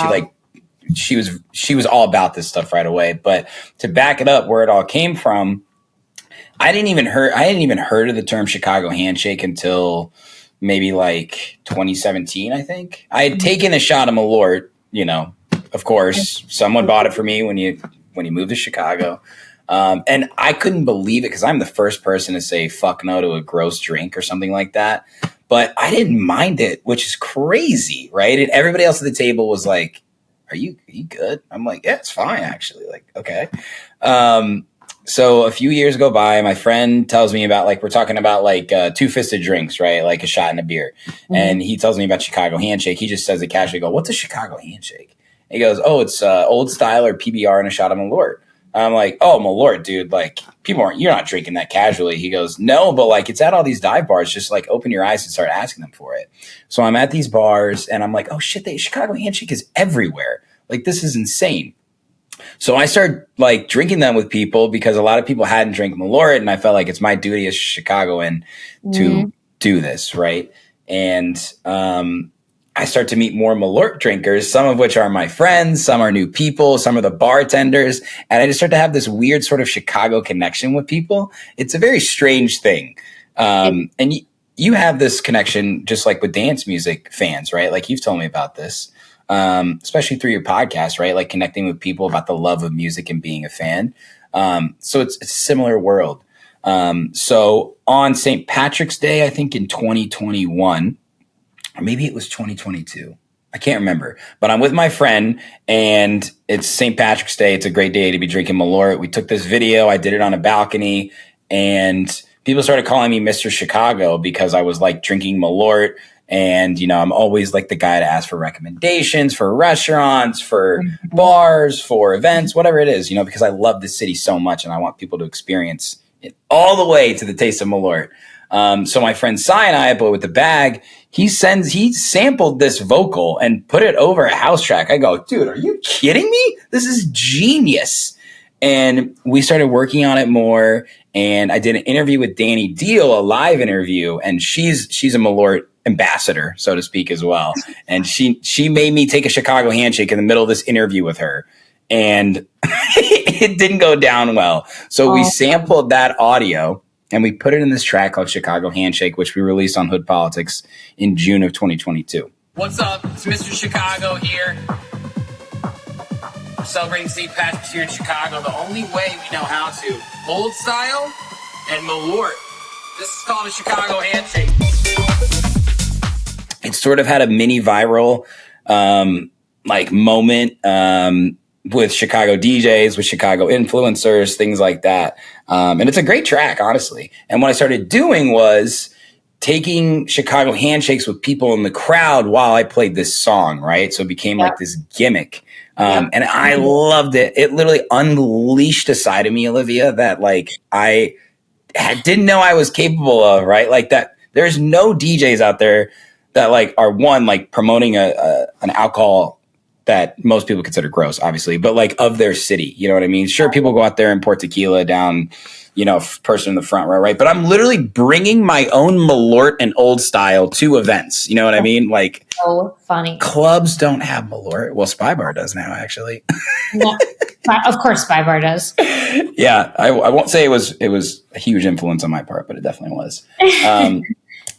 she was all about this stuff right away. But to back it up, where it all came from, I hadn't even heard of the term Chicago handshake until maybe like 2017, I think. I had taken a shot of Malort, of course. Someone bought it for me when you moved to Chicago. And I couldn't believe it because I'm the first person to say fuck no to a gross drink or something like that. But I didn't mind it, which is crazy, right? And everybody else at the table was like, are you good? I'm like, yeah, it's fine, actually. Like, okay. So a few years go by, my friend tells me about, like, we're talking about like 2-fisted drinks, right? Like a shot and a beer. And he tells me about Chicago handshake. He just says it casually, what's a Chicago handshake? And he goes, oh, it's old style or PBR and a shot of Malort. I'm like, oh, Malort, dude, like you're not drinking that casually. He goes, no, but like it's at all these dive bars. Just like open your eyes and start asking them for it. So I'm at these bars and I'm like, oh shit, the Chicago handshake is everywhere. Like this is insane. So I started like drinking them with people because a lot of people hadn't drank Malort, and I felt like it's my duty as a Chicagoan to do this, right? And I start to meet more Malort drinkers, some of which are my friends, some are new people, some are the bartenders, and I just start to have this weird sort of Chicago connection with people. It's a very strange thing. And you have this connection just like with dance music fans, right? Like you've told me about this. Especially through your podcast, right? Like connecting with people about the love of music and being a fan. So it's a similar world. So on St. Patrick's Day, I think in 2021, or maybe it was 2022. I can't remember, but I'm with my friend and it's St. Patrick's Day. It's a great day to be drinking Malort. We took this video. I did it on a balcony and people started calling me Mr. Chicago because I was like drinking Malort. And, you know, I'm always like the guy to ask for recommendations for restaurants, for bars, for events, whatever it is, you know, because I love this city so much and I want people to experience it all the way to the taste of Malort. So my friend Cy and I, but with the bag, he sampled this vocal and put it over a house track. I go, dude, are you kidding me? This is genius. And we started working on it more. And I did an interview with Danny Deal, a live interview, and she's a Malort ambassador, so to speak, as well. And she made me take a Chicago handshake in the middle of this interview with her. And it didn't go down well. So we sampled that audio and we put it in this track called Chicago Handshake, which we released on Hood Politics in June of 2022. What's up? It's Mr. Chicago here. We're celebrating St. Patrick's here in Chicago the only way we know how to. Old style and Malort. This is called a Chicago Handshake. It sort of had a mini viral like moment with Chicago DJs, with Chicago influencers, things like that. And it's a great track, honestly. And what I started doing was taking Chicago handshakes with people in the crowd while I played this song, right? So it became like this gimmick. And I loved it. It literally unleashed a side of me, Olivia, that like I didn't know I was capable of, right? Like that there's no DJs out there that like are one, like promoting an alcohol that most people consider gross, obviously, but like of their city, you know what I mean? Sure, people go out there and pour tequila down, you know, person in the front row, right? But I'm literally bringing my own Malort and Old Style to events. You know what I mean? Like, So funny. Clubs don't have Malort. Well, Spy Bar does now, actually. Yeah. Of course, Spy Bar does. Yeah, I won't say it was a huge influence on my part, but it definitely was.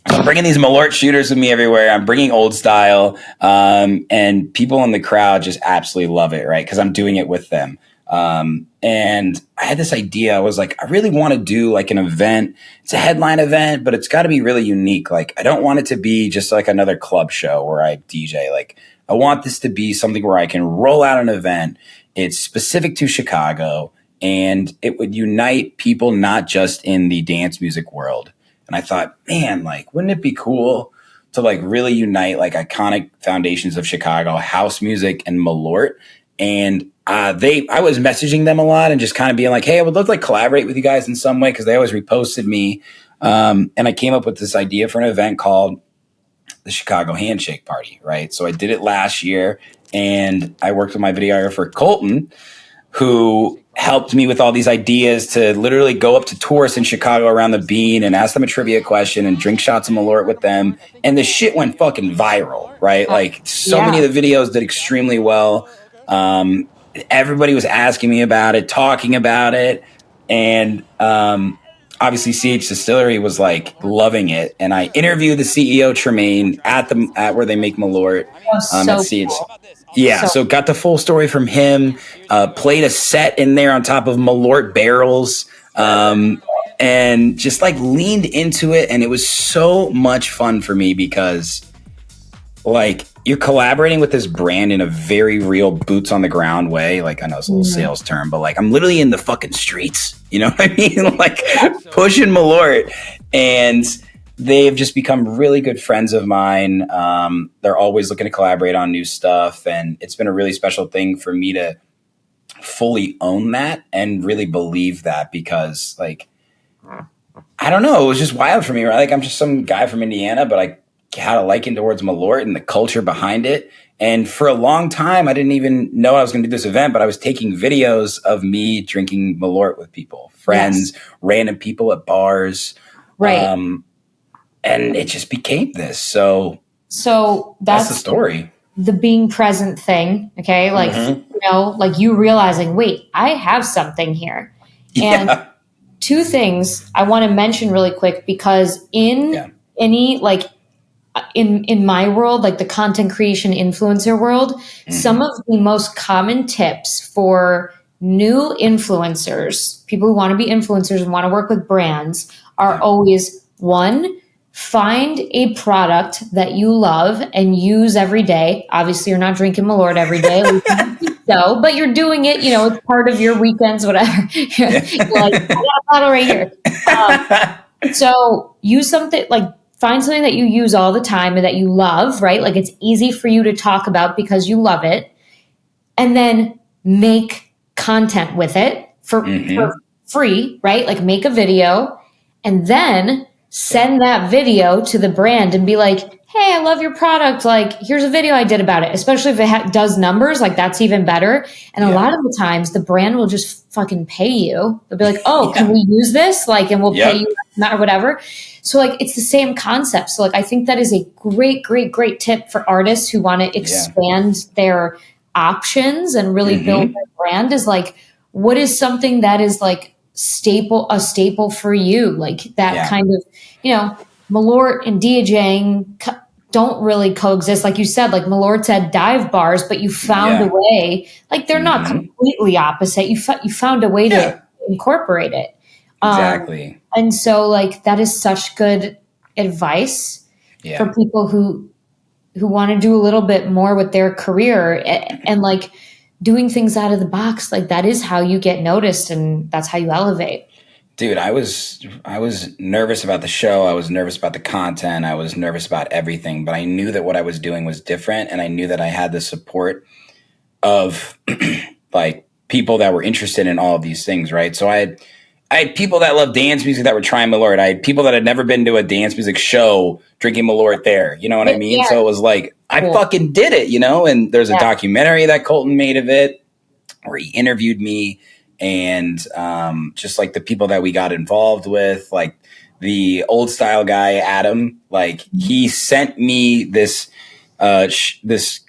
So I'm bringing these Malort shooters with me everywhere. I'm bringing Old Style, and people in the crowd just absolutely love it, right? Because I'm doing it with them. And I had this idea. I was like, I really want to do like an event. It's a headline event, but it's got to be really unique. Like, I don't want it to be just like another club show where I DJ. Like, I want this to be something where I can roll out an event. It's specific to Chicago, and it would unite people not just in the dance music world. And I thought, man, like, wouldn't it be cool to like really unite like iconic foundations of Chicago, house music and Malort? And I was messaging them a lot and just kind of being like, hey, I would love to like collaborate with you guys in some way because they always reposted me. And I came up with this idea for an event called the Chicago Handshake Party, right? So I did it last year, and I worked with my videographer, Colton, who helped me with all these ideas to literally go up to tourists in Chicago around the Bean and ask them a trivia question and drink shots of Malort with them. And the shit went fucking viral, right? Like many of the videos did extremely well. Everybody was asking me about it, talking about it. And obviously CH Distillery was like loving it. And I interviewed the CEO, Tremaine, at where they make Malort at CH. Cool. Yeah, so got the full story from him, played a set in there on top of Malort barrels, and just like leaned into it. And it was so much fun for me because like you're collaborating with this brand in a very real boots on the ground way. Like I know it's a little sales term, but like I'm literally in the fucking streets, you know what I mean? Like pushing Malort, and they've just become really good friends of mine. They're always looking to collaborate on new stuff. And it's been a really special thing for me to fully own that and really believe that because, like, I don't know, it was just wild for me, right? Like, I'm just some guy from Indiana, but I had a liking towards Malort and the culture behind it. And for a long time, I didn't even know I was going to do this event, but I was taking videos of me drinking Malort with people, friends, random people at bars. Right. And it just became this. So that's the story. The being present thing. Okay. Like, you know, like you realizing, wait, I have something here. And two things I want to mention really quick, because in any, like in my world, like the content creation influencer world, some of the most common tips for new influencers, people who want to be influencers and want to work with brands, are always one, find a product that you love and use every day. Obviously, you're not drinking Malort every day. So, but you're doing it, it's part of your weekends, whatever. You're like, I got a bottle right here. So use something like find something that you use all the time and that you love, right? Like it's easy for you to talk about because you love it. And then make content with it for free, right? Like make a video and then send that video to the brand and be like, hey, I love your product. Like, here's a video I did about it. Especially if it does numbers, like that's even better. And a lot of the times the brand will just fucking pay you. They'll be like, oh, can we use this? Like, and we'll pay you or whatever. So like, it's the same concept. So like, I think that is a great, great, great tip for artists who want to expand their options and really build their brand is like, what is something that is like a staple for you? Like that kind of, Malort and DJing don't really coexist. Like you said, like Malort said dive bars, but you found a way, like they're not completely opposite. You found a way to incorporate it. Exactly. And so like, that is such good advice for people who want to do a little bit more with their career and like doing things out of the box. Like that is how you get noticed and that's how you elevate. Dude, I was nervous about the show. I was nervous about the content. I was nervous about everything, but I knew that what I was doing was different. And I knew that I had the support of like people that were interested in all of these things. Right. So I had people that love dance music that were trying Malort. I had people that had never been to a dance music show drinking Malort there. You know what I mean? Yeah. So it was like, I fucking did it, and there's a documentary that Colton made of it where he interviewed me and just like the people that we got involved with, like the old style guy, Adam, like he sent me this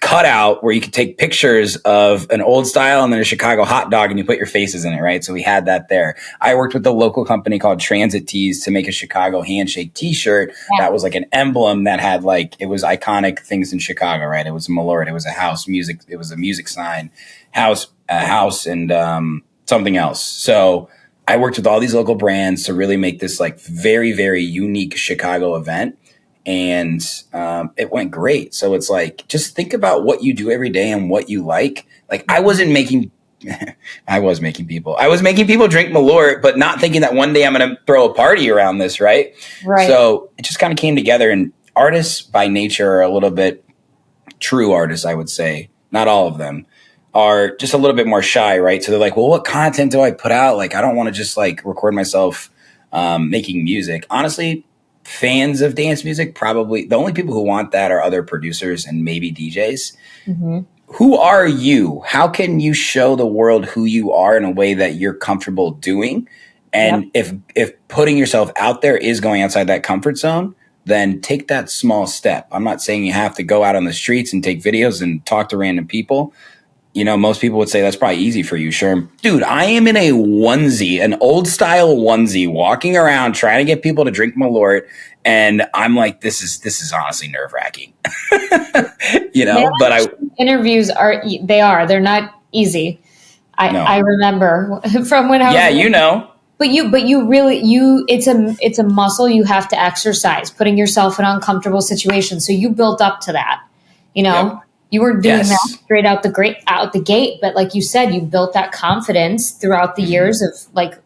cutout where you could take pictures of an old style and then a Chicago hot dog and you put your faces in it, right? So we had that there. I worked with a local company called Transit Tees to make a Chicago handshake t-shirt that was like an emblem that had like, it was iconic things in Chicago, right? It was Malort, it was a house music, it was a music sign, a house and something else. So I worked with all these local brands to really make this like very, very unique Chicago event. And it went great. So it's like, just think about what you do every day and what you like. Like I was making people drink Malort, but not thinking that one day I'm going to throw a party around this. Right. So it just kind of came together, and artists by nature are a little bit true artists. I would say not all of them are just a little bit more shy. Right. So they're like, well, what content do I put out? Like, I don't want to just like record myself making music. Honestly, fans of dance music, probably the only people who want that are other producers and maybe DJs. Who are you? How can you show the world who you are in a way that you're comfortable doing? And if putting yourself out there is going outside that comfort zone, then take that small step. I'm not saying you have to go out on the streets and take videos and talk to random people. Most people would say that's probably easy for you, Sherm. Dude, I am in a onesie, an old style onesie, walking around trying to get people to drink Malort, and I'm like, this is honestly nerve wracking. But interviews they're not easy. I remember from when I was But you really it's a muscle you have to exercise, putting yourself in uncomfortable situations. So you built up to that, Yep. You weren't doing that straight out the gate, but like you said, you built that confidence throughout the years of like,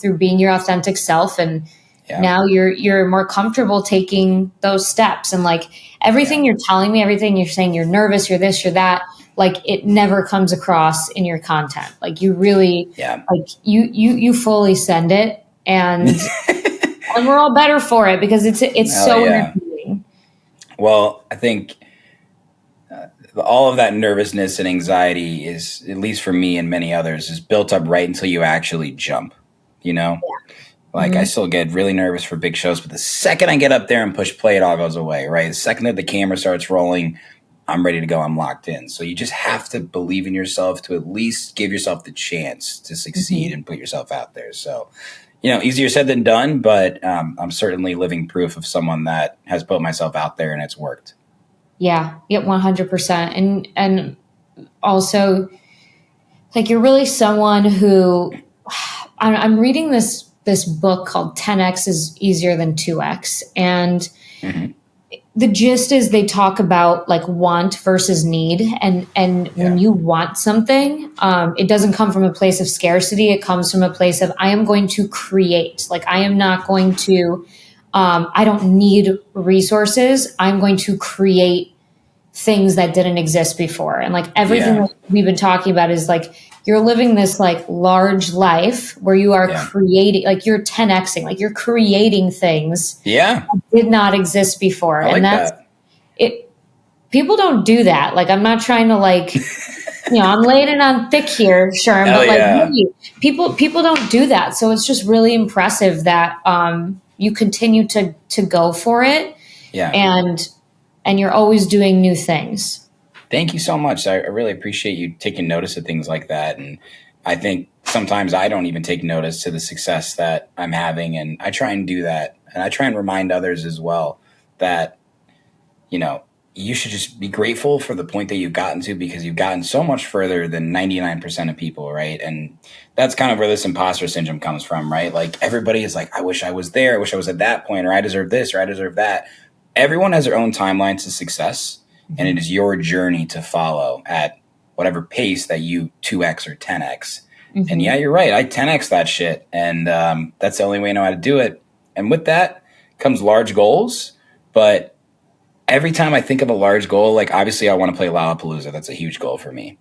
through being your authentic self. And now you're more comfortable taking those steps. And like everything you're telling me, everything you're saying, you're nervous, you're this, you're that, like it never comes across in your content. Like you really, like you fully send it and, and we're all better for it because it's so entertaining. Well, I think all of that nervousness and anxiety is, at least for me and many others, is built up right until you actually jump, Like I still get really nervous for big shows, but the second I get up there and push play, it all goes away, right? The second that the camera starts rolling, I'm ready to go. I'm locked in. So you just have to believe in yourself to at least give yourself the chance to succeed and put yourself out there. So, easier said than done, but I'm certainly living proof of someone that has put myself out there and it's worked. Yeah, 100%. And also, like, you're really someone who, I'm reading this this book called 10x is easier than 2x. And the gist is they talk about like want versus need. And when you want something, it doesn't come from a place of scarcity. It comes from a place of, I am going to create. Like, I am not going to, I don't need resources. I'm going to create things that didn't exist before. And like everything that we've been talking about is like, you're living this like large life where you are creating, like you're 10xing, like you're creating things that did not exist before. I like and that's that. it. People don't do that. Like, I'm not trying to like, I'm laying it on thick here, Sherm, but like really, people don't do that. So it's just really impressive that you continue to go for it. Yeah. And you're always doing new things. Thank you so much. I really appreciate you taking notice of things like that. And I think sometimes I don't even take notice to the success that I'm having. And I try and do that. And I try and remind others as well that, you should just be grateful for the point that you've gotten to, because you've gotten so much further than 99% of people, right? And that's kind of where this imposter syndrome comes from, right? Like, everybody is like, I wish I was there. I wish I was at that point, or I deserve this, or I deserve that. Everyone has their own timeline to success, and it is your journey to follow at whatever pace that you 2x or 10x. And yeah, you're right. I 10x that shit. And that's the only way I know how to do it. And with that comes large goals. But every time I think of a large goal, like obviously I want to play Lollapalooza. That's a huge goal for me.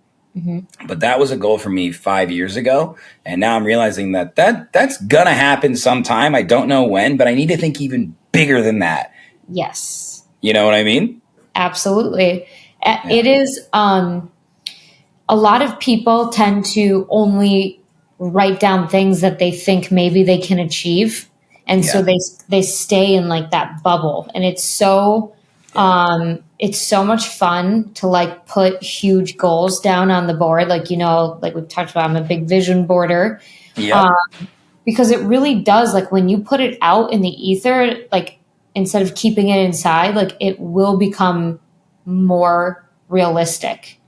But that was a goal for me 5 years ago. And now I'm realizing that's going to happen sometime. I don't know when, but I need to think even bigger than that. Yes. You know what I mean? Absolutely. It is, a lot of people tend to only write down things that they think maybe they can achieve. And so they stay in like that bubble. And it's so much fun to like put huge goals down on the board. Like, like we've talked about, I'm a big vision boarder. Because it really does, like when you put it out in the ether, like instead of keeping it inside, like it will become more realistic.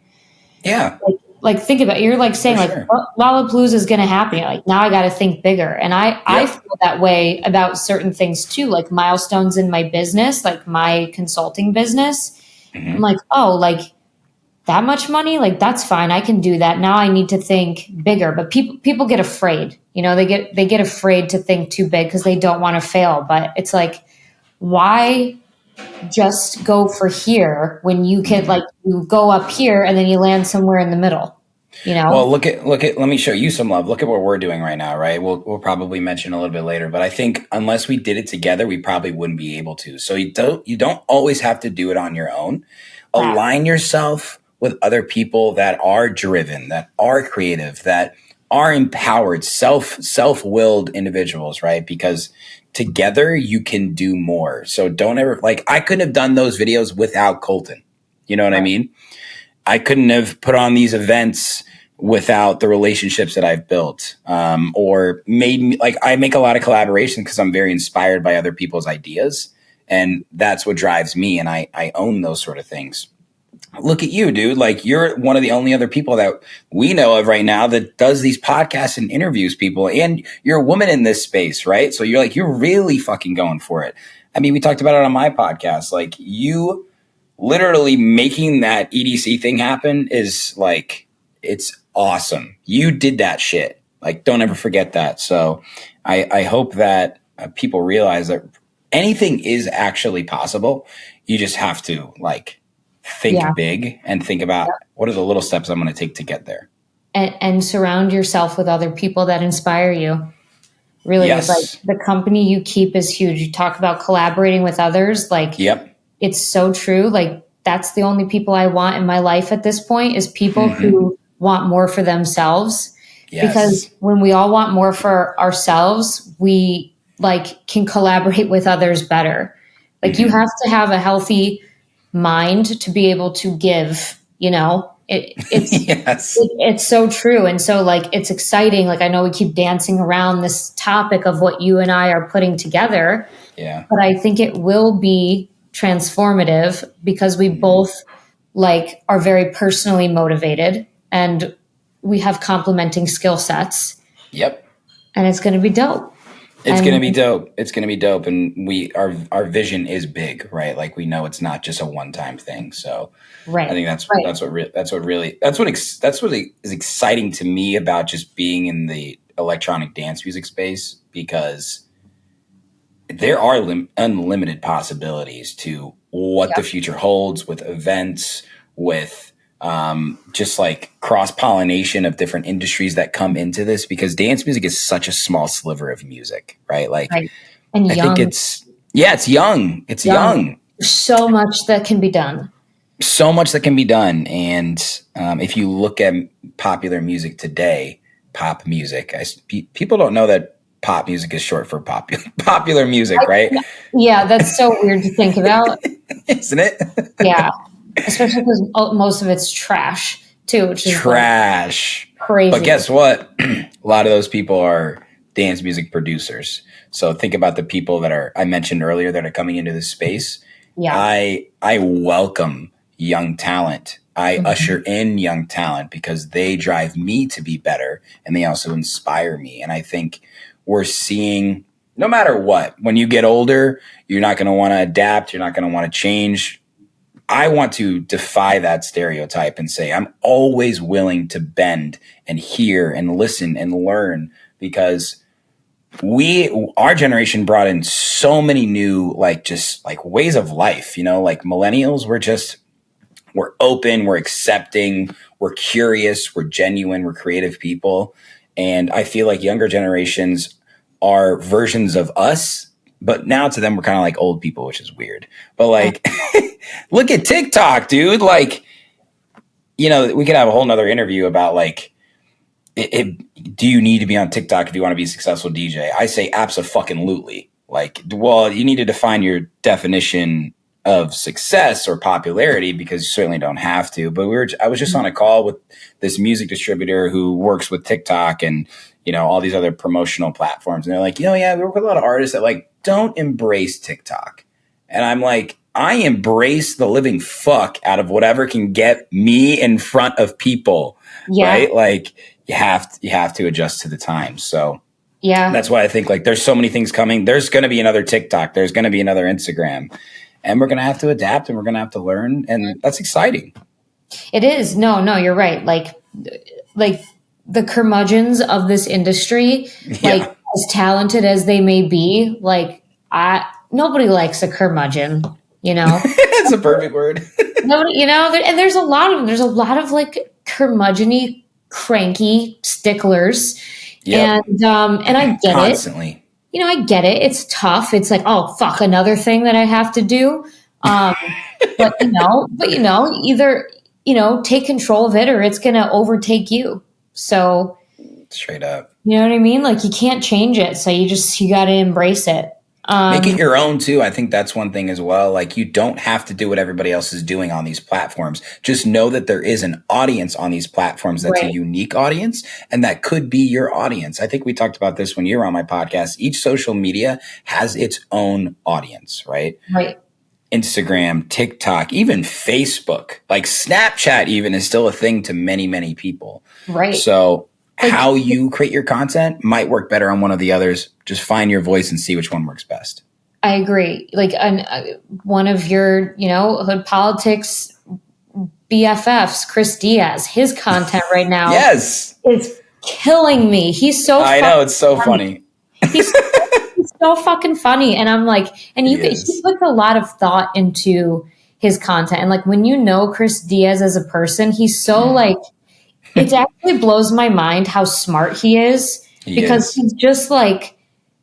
Yeah. Like think about it. You're like saying like Lollapalooza is going to happen. Like now I got to think bigger. And I feel that way about certain things too, like milestones in my business, like my consulting business. I'm like, oh, like that much money, like that's fine. I can do that. Now I need to think bigger. But people get afraid. They get afraid to think too big because they don't want to fail. But it's like, why just go for here when you can like you go up here and then you land somewhere in the middle, Well, look at, let me show you some love. Look at what we're doing right now, right? We'll probably mention a little bit later, but I think unless we did it together, we probably wouldn't be able to. So you don't always have to do it on your own. Wow. Align yourself with other people that are driven, that are creative, that are empowered, self-willed individuals, right? Because together you can do more. So don't ever, like, I couldn't have done those videos without Colton. You know what I mean? I couldn't have put on these events without the relationships that I've built, or made me, like, I make a lot of collaboration because I'm very inspired by other people's ideas. And that's what drives me. And I own those sort of things. Look at you, dude. Like, you're one of the only other people that we know of right now that does these podcasts and interviews people. And you're a woman in this space, right? So you're really fucking going for it. I mean, we talked about it on my podcast. Like, you literally making that EDC thing happen is like, it's awesome. You did that shit. Like, don't ever forget that. So I hope that people realize that anything is actually possible. You just have to like think big and think about what are the little steps I'm going to take to get there. And surround yourself with other people that inspire you. Really, like the company you keep is huge. You talk about collaborating with others. Like, it's so true. Like, that's the only people I want in my life at this point is people who want more for themselves. Because when we all want more for ourselves, we like can collaborate with others better. Like, you have to have a healthy mind to be able to give, it's so true. And so like, it's exciting. Like, I know we keep dancing around this topic of what you and I are putting together, but I think it will be transformative because we both like are very personally motivated and we have complementing skill sets. And it's going to be dope. It's gonna be dope. It's gonna be dope, and our vision is big, right? Like we know it's not just a one time thing. So I Right. think that's what is exciting to me about just being in the electronic dance music space, because there are unlimited possibilities to what the Yep. future holds with events, with just like cross pollination of different industries that come into this, because dance music is such a small sliver of music, right? Like, Right. And I think young, it's young. It's young. young. There's so much that can be done. So much that can be done. And if you look at popular music today, pop music, people don't know that pop music is short for popular music, right? Yeah, that's so weird to think about. Isn't it? Yeah, especially because most of it's trash too, which is like Trash. But crazy. guess what? A lot of those people are dance music producers. So think about the people I mentioned earlier that are coming into this space. Yeah. I welcome young talent. I Mhm. usher in young talent because they drive me to be better, and they also inspire me. And I think we're seeing, no matter what, when you get older, you're not going to want to adapt. You're not going to want to change. I want to defy that stereotype and say I'm always willing to bend and hear and listen and learn, because our generation brought in so many new, like, just like ways of life, like millennials, we're open, we're accepting, we're curious, we're genuine, we're creative people. And I feel like younger generations are versions of us, but now to them, we're kind of like old people, which is weird. But like, look at TikTok, dude. Like, we could have a whole nother interview about like, do you need to be on TikTok if you want to be a successful DJ? I say abso-fucking-lutely. Like, well, you need to define your definition of success or popularity, because you certainly don't have to. But I was just on a call with this music distributor who works with TikTok and all these other promotional platforms, and they're like, yeah, we work with a lot of artists that like don't embrace TikTok, and I'm like, I embrace the living fuck out of whatever can get me in front of people, Yeah. right? Like, you have to adjust to the times. So Yeah. that's why I think like there's so many things coming. There's going to be another TikTok. There's going to be another Instagram, and we're going to have to adapt, and we're going to have to learn. And that's exciting. It is. No, you're right. Like the curmudgeons of this industry, like Yeah. as talented as they may be, like nobody likes a curmudgeon, That's a perfect word. Nobody, and there's a lot of them. There's a lot of like curmudgeony, cranky sticklers. Yep. And I get it. Constantly. I get it. It's tough. It's like, oh fuck, another thing that I have to do. But either take control of it or it's gonna overtake you. So Straight up. you know what I mean? Like you can't change it. So you got to embrace it. Make it your own too. I think that's one thing as well. Like, you don't have to do what everybody else is doing on these platforms. Just know that there is an audience on these platforms that's a unique audience, and that could be your audience. I think we talked about this when you were on my podcast. Each social media has its own audience, right? Right. Instagram, TikTok, even Facebook, like Snapchat even is still a thing to many, many people. Right. So how you create your content might work better on one of the others. Just find your voice and see which one works best. I agree. Like one of your, Hood Politics BFFs, Chris Diaz, his content right now Yes. is killing me. He's so I know, it's so funny. He's so fucking funny. And I'm like, and he puts a lot of thought into his content. And like when Chris Diaz as a person, he's so like, it actually blows my mind how smart he is, because he's just like,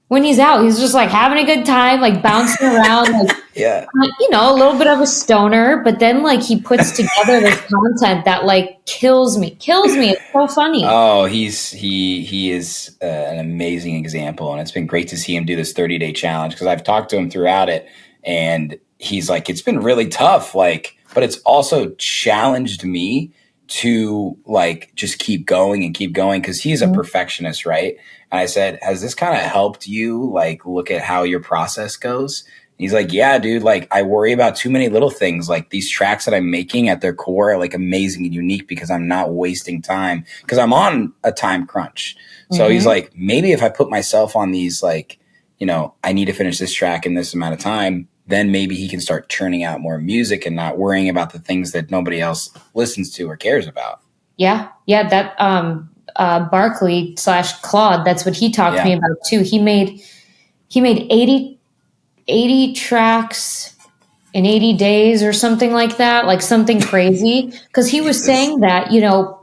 when he's out, he's just like having a good time, like bouncing around, like, yeah, a little bit of a stoner, but then like he puts together this content that like kills me. It's so funny. Oh, he is an amazing example. And it's been great to see him do this 30-day challenge, because I've talked to him throughout it, and he's like, it's been really tough, like, but it's also challenged me to like just keep going, because he's a perfectionist, right? And I said, has this kind of helped you like look at how your process goes? And he's like, yeah, dude, like I worry about too many little things. Like these tracks that I'm making at their core are like amazing and unique because I'm not wasting time, because I'm on a time crunch. So he's like, maybe if I put myself on these like I need to finish this track in this amount of time, then maybe he can start churning out more music and not worrying about the things that nobody else listens to or cares about. Yeah. That Barkley / Claude, that's what he talked to me about too. He made 80 tracks in 80 days or something like that, like something crazy. Because he was saying that,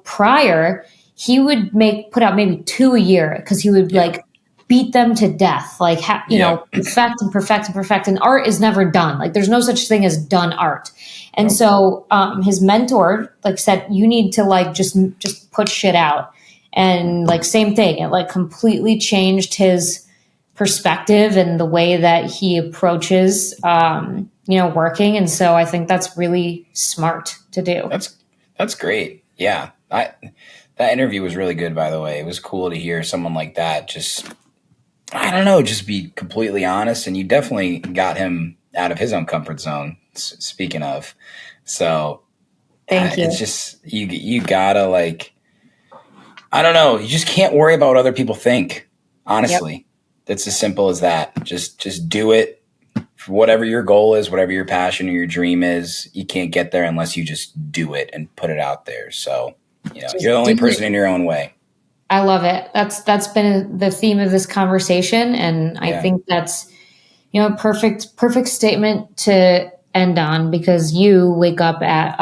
prior, he would put out maybe 2 a year because he would like beat them to death, like, perfect. And art is never done. Like, there's no such thing as done art. And so his mentor like said, you need to like just put shit out. And like, same thing. It like completely changed his perspective and the way that he approaches, working. And so I think that's really smart to do. That's great. Yeah. That interview was really good, by the way. It was cool to hear someone like that just be completely honest. And you definitely got him out of his own comfort zone, speaking of. So thank you. It's just, you gotta like, I don't know. You just can't worry about what other people think. Honestly, Yep. That's as simple as that. Just do it. Whatever your goal is, whatever your passion or your dream is, you can't get there unless you just do it and put it out there. So, you're the only person in your own way. I love it. That's been the theme of this conversation. And I think that's, perfect statement to end on, because you wake up at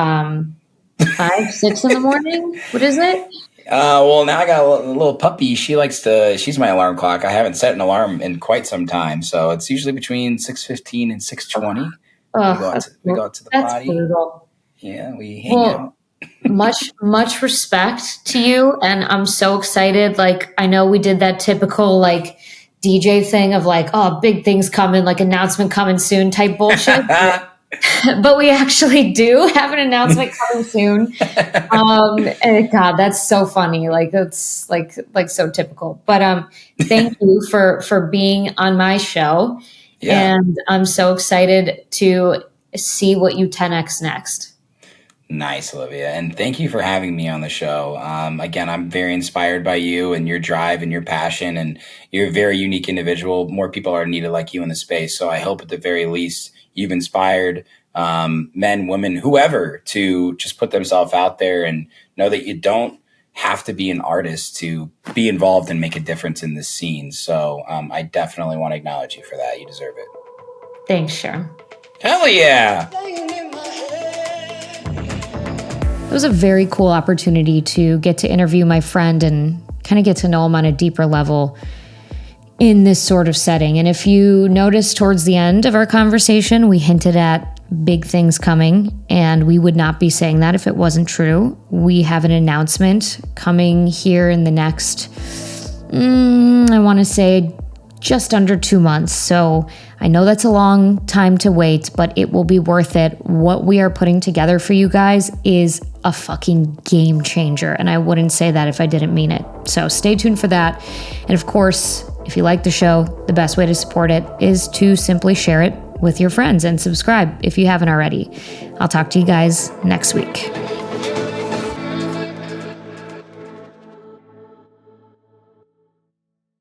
5, 6 in the morning. What is it? Well, now I got a little puppy. She's my alarm clock. I haven't set an alarm in quite some time. So it's usually between 6:15 and 6:20. We go out to the potty. Brutal. Yeah, we hang out. much respect to you. And I'm so excited. Like, I know we did that typical like DJ thing of like, oh, big things coming, like announcement coming soon type bullshit. But we actually do have an announcement coming soon. And God, that's so funny. Like, that's like so typical. But thank you for being on my show. Yeah. And I'm so excited to see what you 10X next. Nice, Olivia. And thank you for having me on the show. Again, I'm very inspired by you and your drive and your passion, and you're a very unique individual. More people are needed like you in the space. So I hope at the very least you've inspired men, women, whoever, to just put themselves out there and know that you don't have to be an artist to be involved and make a difference in this scene. So I definitely want to acknowledge you for that. You deserve it. Thanks, Sherm. Hell yeah. It was a very cool opportunity to get to interview my friend and kind of get to know him on a deeper level in this sort of setting. And if you notice towards the end of our conversation, we hinted at big things coming, and we would not be saying that if it wasn't true. We have an announcement coming here in the next, I want to say just under 2 months. So I know that's a long time to wait, but it will be worth it. What we are putting together for you guys is a fucking game changer. And I wouldn't say that if I didn't mean it. So stay tuned for that. And of course, if you like the show, the best way to support it is to simply share it with your friends and subscribe if you haven't already. I'll talk to you guys next week.